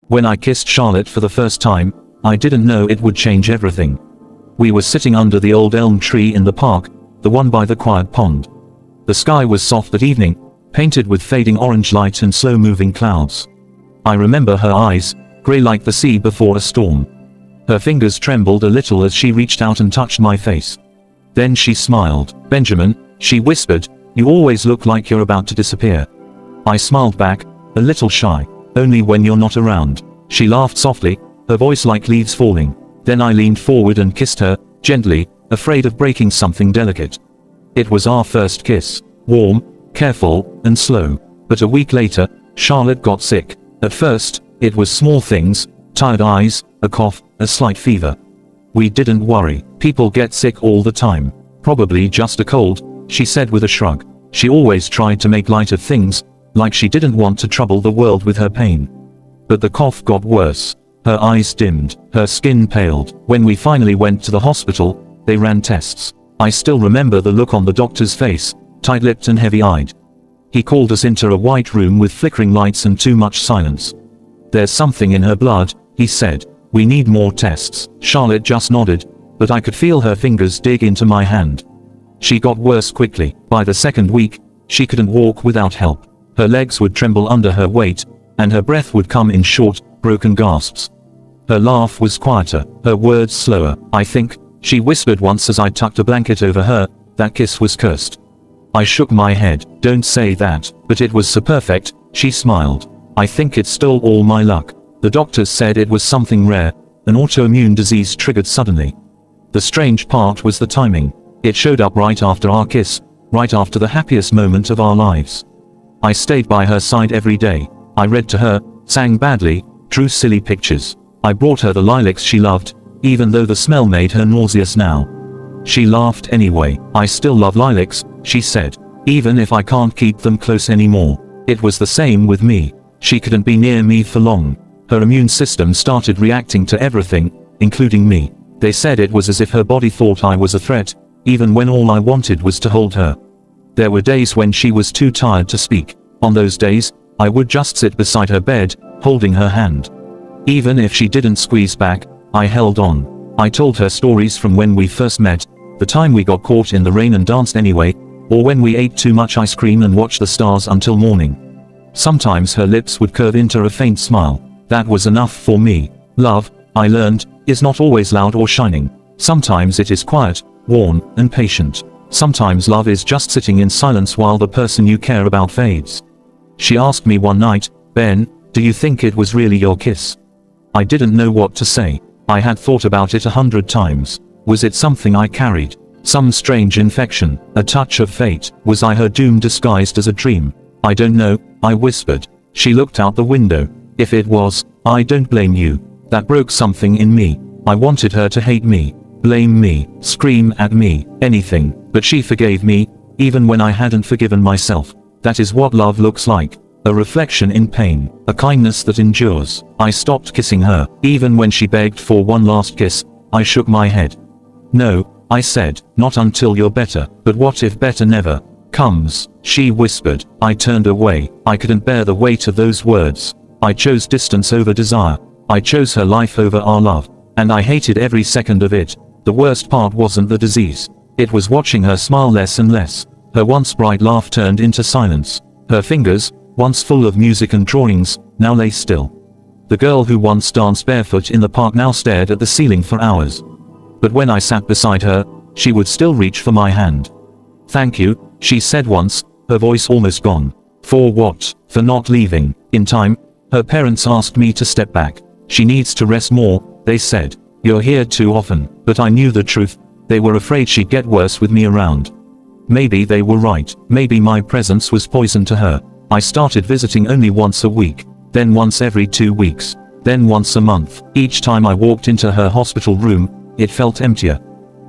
When I kissed Charlotte for the first time, I didn't know it would change everything. We were sitting under the old elm tree in the park, the one by the quiet pond. The sky was soft that evening, painted with fading orange light and slow-moving clouds. I remember her eyes, grey like the sea before a storm. Her fingers trembled a little as she reached out and touched my face. Then she smiled. "Benjamin," she whispered, "you always look like you're about to disappear." I smiled back, a little shy. "Only when you're not around." She laughed softly, her voice like leaves falling. Then I leaned forward and kissed her, gently, afraid of breaking something delicate. It was our first kiss. Warm, careful, and slow. But a week later, Charlotte got sick. At first, it was small things, tired eyes, a cough, a slight fever. We didn't worry. People get sick all the time. Probably just a cold, she said with a shrug. She always tried to make light of things, like she didn't want to trouble the world with her pain. But the cough got worse. Her eyes dimmed, her skin paled. When we finally went to the hospital, they ran tests. I still remember the look on the doctor's face, tight-lipped and heavy-eyed. He called us into a white room with flickering lights and too much silence. "There's something in her blood," he said. "We need more tests." Charlotte just nodded, but I could feel her fingers dig into my hand. She got worse quickly. By the second week, she couldn't walk without help. Her legs would tremble under her weight, and her breath would come in short, broken gasps. Her laugh was quieter, her words slower. "I think," she whispered once as I tucked a blanket over her, "that kiss was cursed." I shook my head. "Don't say that." "But it was so perfect," she smiled. "I think it stole all my luck." The doctors said it was something rare, an autoimmune disease triggered suddenly. The strange part was the timing. It showed up right after our kiss, right after the happiest moment of our lives. I stayed by her side every day. I read to her, sang badly, drew silly pictures. I brought her the lilacs she loved, even though the smell made her nauseous now. She laughed anyway. "I still love lilacs," she said, "even if I can't keep them close anymore." It was the same with me. She couldn't be near me for long. Her immune system started reacting to everything, including me. They said it was as if her body thought I was a threat, even when all I wanted was to hold her. There were days when she was too tired to speak. On those days, I would just sit beside her bed, holding her hand. Even if she didn't squeeze back, I held on. I told her stories from when we first met, the time we got caught in the rain and danced anyway, or when we ate too much ice cream and watched the stars until morning. Sometimes her lips would curve into a faint smile. That was enough for me. Love, I learned, is not always loud or shining. Sometimes it is quiet, warm, and patient. Sometimes love is just sitting in silence while the person you care about fades. She asked me one night, "Ben, do you think it was really your kiss?" I didn't know what to say. I had thought about it 100 times. Was it something I carried? Some strange infection? A touch of fate? Was I her doom disguised as a dream? "I don't know," I whispered. She looked out the window. "If it was, I don't blame you." That broke something in me. I wanted her to hate me, blame me, scream at me, anything, but she forgave me, even when I hadn't forgiven myself. That is what love looks like. A reflection in pain, a kindness that endures. I stopped kissing her. Even when she begged for one last kiss, I shook my head. "No," I said, "not until you're better." "But what if better never comes?" she whispered. I turned away. I couldn't bear the weight of those words. I chose distance over desire. I chose her life over our love. And I hated every second of it. The worst part wasn't the disease. It was watching her smile less and less. Her once bright laugh turned into silence. Her fingers, once full of music and drawings, now lay still. The girl who once danced barefoot in the park now stared at the ceiling for hours. But when I sat beside her, she would still reach for my hand. "Thank you," she said once, her voice almost gone. "For what?" "For not leaving in time." Her parents asked me to step back. "She needs to rest more," they said. "You're here too often." But I knew the truth. They were afraid she'd get worse with me around. Maybe they were right. Maybe my presence was poison to her. I started visiting only once a week, then once every 2 weeks, then once a month. Each time I walked into her hospital room, it felt emptier.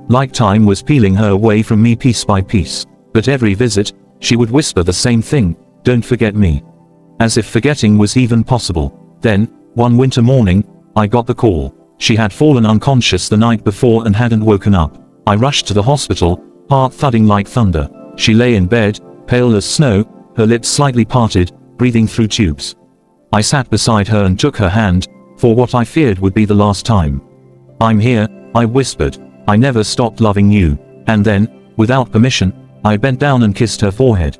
Like time was peeling her away from me piece by piece. But every visit, she would whisper the same thing, "Don't forget me." As if forgetting was even possible. Then, one winter morning, I got the call. She had fallen unconscious the night before and hadn't woken up. I rushed to the hospital, heart thudding like thunder. She lay in bed, pale as snow, her lips slightly parted, breathing through tubes. I sat beside her and took her hand, for what I feared would be the last time. "I'm here," I whispered. "I never stopped loving you." And then, without permission, I bent down and kissed her forehead.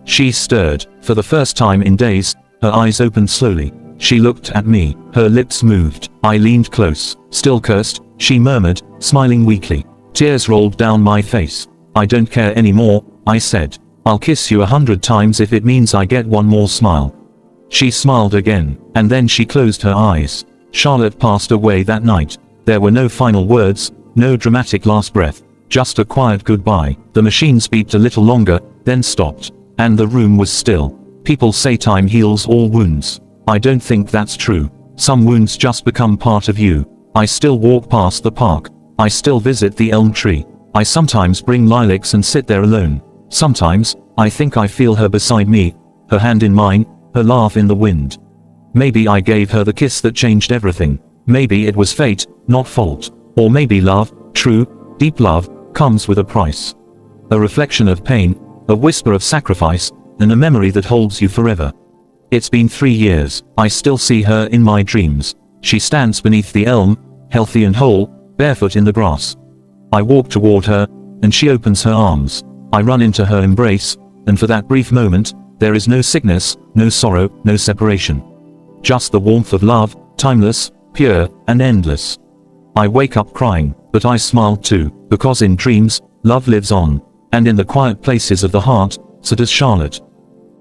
She stirred. For the first time in days, her eyes opened slowly. She looked at me. Her lips moved. I leaned close. "Still cursed," she murmured, smiling weakly. Tears rolled down my face. "I don't care anymore," I said. "I'll kiss you 100 times if it means I get one more smile." She smiled again, and then she closed her eyes. Charlotte passed away that night. There were no final words, no dramatic last breath, just a quiet goodbye. The machines beeped a little longer, then stopped, and the room was still. People say time heals all wounds. I don't think that's true. Some wounds just become part of you. I still walk past the park. I still visit the elm tree. I sometimes bring lilacs and sit there alone. Sometimes, I think I feel her beside me, her hand in mine, her laugh in the wind. Maybe I gave her the kiss that changed everything. Maybe it was fate, not fault. Or maybe love, true, deep love, comes with a price. A reflection of pain, a whisper of sacrifice, and a memory that holds you forever. It's been 3 years. I still see her in my dreams. She stands beneath the elm, healthy and whole, barefoot in the grass. I walk toward her, and she opens her arms. I run into her embrace, and for that brief moment, there is no sickness, no sorrow, no separation. Just the warmth of love, timeless, pure, and endless. I wake up crying, but I smile too, because in dreams, love lives on. And in the quiet places of the heart, so does Charlotte.